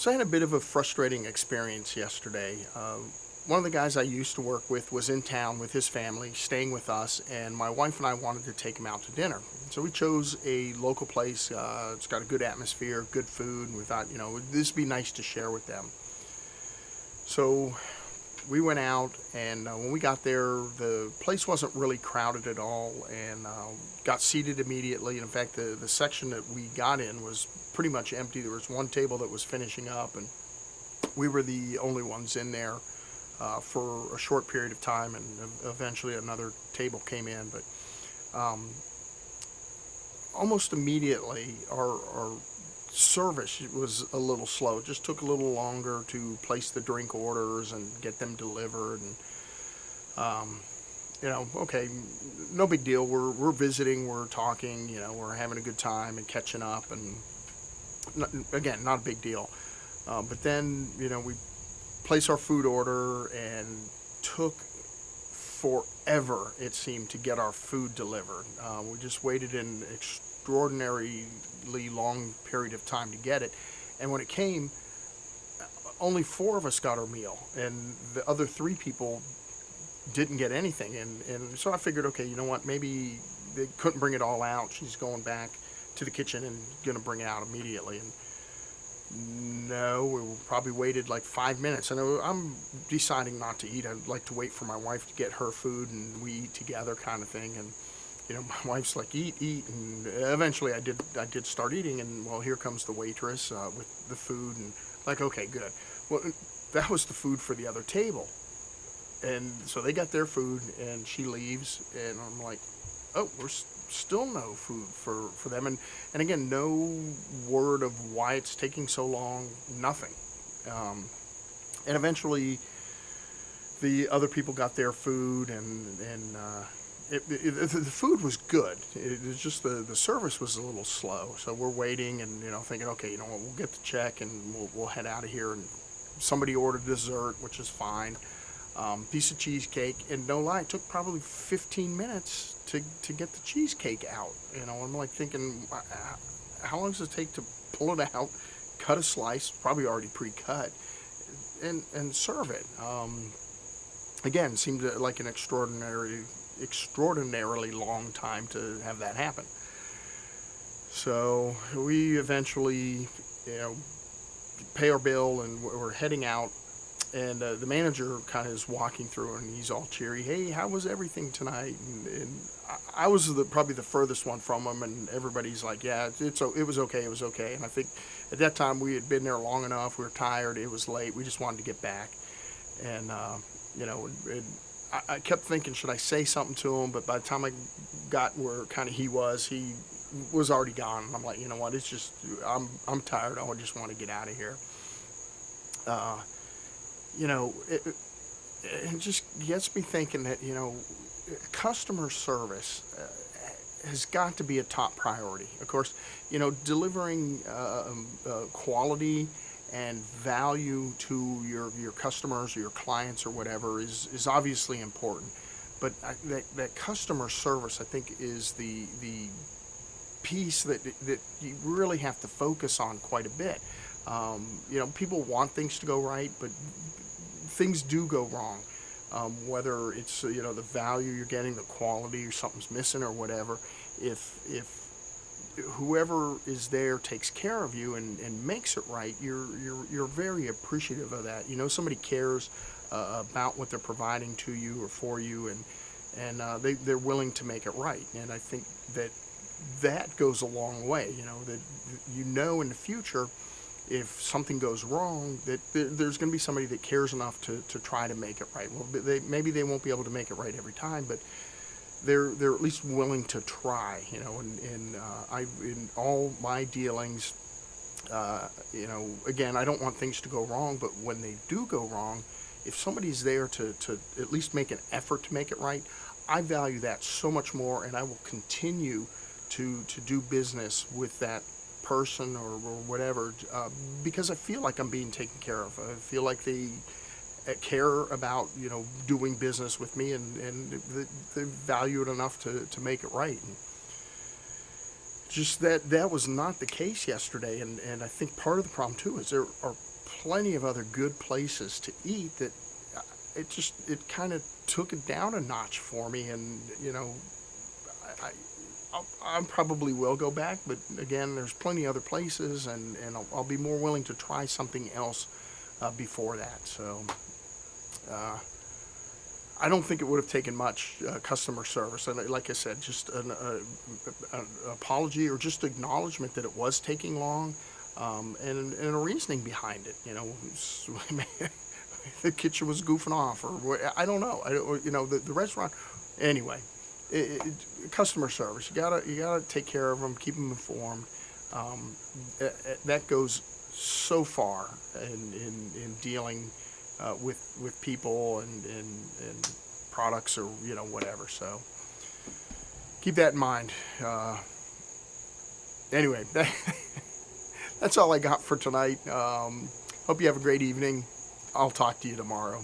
So I had a bit of a frustrating experience yesterday. One of the guys I used to work with was in town with his family, staying with us, and my wife and I wanted to take him out to dinner. So we chose a local place. It's got a good atmosphere, good food, and we thought, this would be nice to share with them. So we went out, and when we got there, the place wasn't really crowded at all, and got seated immediately. In fact, the section that we got in was pretty much empty. There was one table that was finishing up, and we were the only ones in there for a short period of time, and eventually another table came in. But almost immediately, our service was a little slow. It just took a little longer to place the drink orders and get them delivered. And okay, no big deal. We're visiting, we're talking, we're having a good time and catching up, and again, not a big deal. But then, we place our food order, and took forever, it seemed, to get our food delivered. We just waited an extraordinarily long period of time to get it. And when it came, only four of us got our meal, and the other three people didn't get anything. And so I figured, okay, you know what, maybe they couldn't bring it all out. She's going back to the kitchen and going to bring it out immediately. And no, we probably waited like 5 minutes. And I'm deciding not to eat. I'd like to wait for my wife to get her food and we eat together, kind of thing. And my wife's like, eat, and eventually I did start eating, and well, here comes the waitress with the food, and like, okay, good. Well, that was the food for the other table. And so they got their food, and she leaves, and I'm like, oh, still no food for them. And again, no word of why it's taking so long, nothing. And eventually the other people got their food, and the food was good. It was just the service was a little slow. So we're waiting and, thinking, okay, we'll get the check and we'll head out of here. And somebody ordered dessert, which is fine. Piece of cheesecake, and no lie, it took probably 15 minutes to get the cheesecake out. I'm like thinking, how long does it take to pull it out, cut a slice, probably already pre-cut, and serve it? Again, seemed like an extraordinarily long time to have that happen. So we eventually, pay our bill, and we're heading out. And the manager kind of is walking through, and he's all cheery. Hey, how was everything tonight? And I was probably the furthest one from him, and everybody's like, yeah, it was okay, it was okay. And I think at that time we had been there long enough. We were tired. It was late. We just wanted to get back. And I kept thinking, should I say something to him? But by the time I got where kind of he was already gone. And I'm like, you know what? It's just I'm tired. I just want to get out of here. It just gets me thinking that, customer service has got to be a top priority. Of course, delivering quality and value to your customers or your clients or whatever is obviously important. But that customer service, I think, is the piece that you really have to focus on quite a bit. People want things to go right, but things do go wrong. Whether it's the value you're getting, the quality, or something's missing or whatever. If whoever is there takes care of you and makes it right, you're very appreciative of that. Somebody cares about what they're providing to you or for you, and they're willing to make it right. And I think that goes a long way. That in the future, if something goes wrong, that there's going to be somebody that cares enough to try to make it right. Well, maybe they won't be able to make it right every time, but they're at least willing to try. In all my dealings, again, I don't want things to go wrong, but when they do go wrong, if somebody's there to at least make an effort to make it right, I value that so much more, and I will continue to do business with that person or whatever, because I feel like I'm being taken care of. I feel like they care about doing business with me, and they value it enough to make it right. And just that was not the case yesterday, and I think part of the problem too is there are plenty of other good places to eat that it kind of took it down a notch for me. And I probably will go back, but again, there's plenty of other places, and I'll be more willing to try something else before that. So I don't think it would have taken much customer service, and like I said, just an apology or just acknowledgement that it was taking long, and a reasoning behind it. The kitchen was goofing off, or I don't know. The restaurant. Anyway, customer service. You gotta take care of them, keep them informed. That goes so far in dealing with people and products, or whatever. So keep that in mind. Anyway, that's all I got for tonight. Hope you have a great evening. I'll talk to you tomorrow.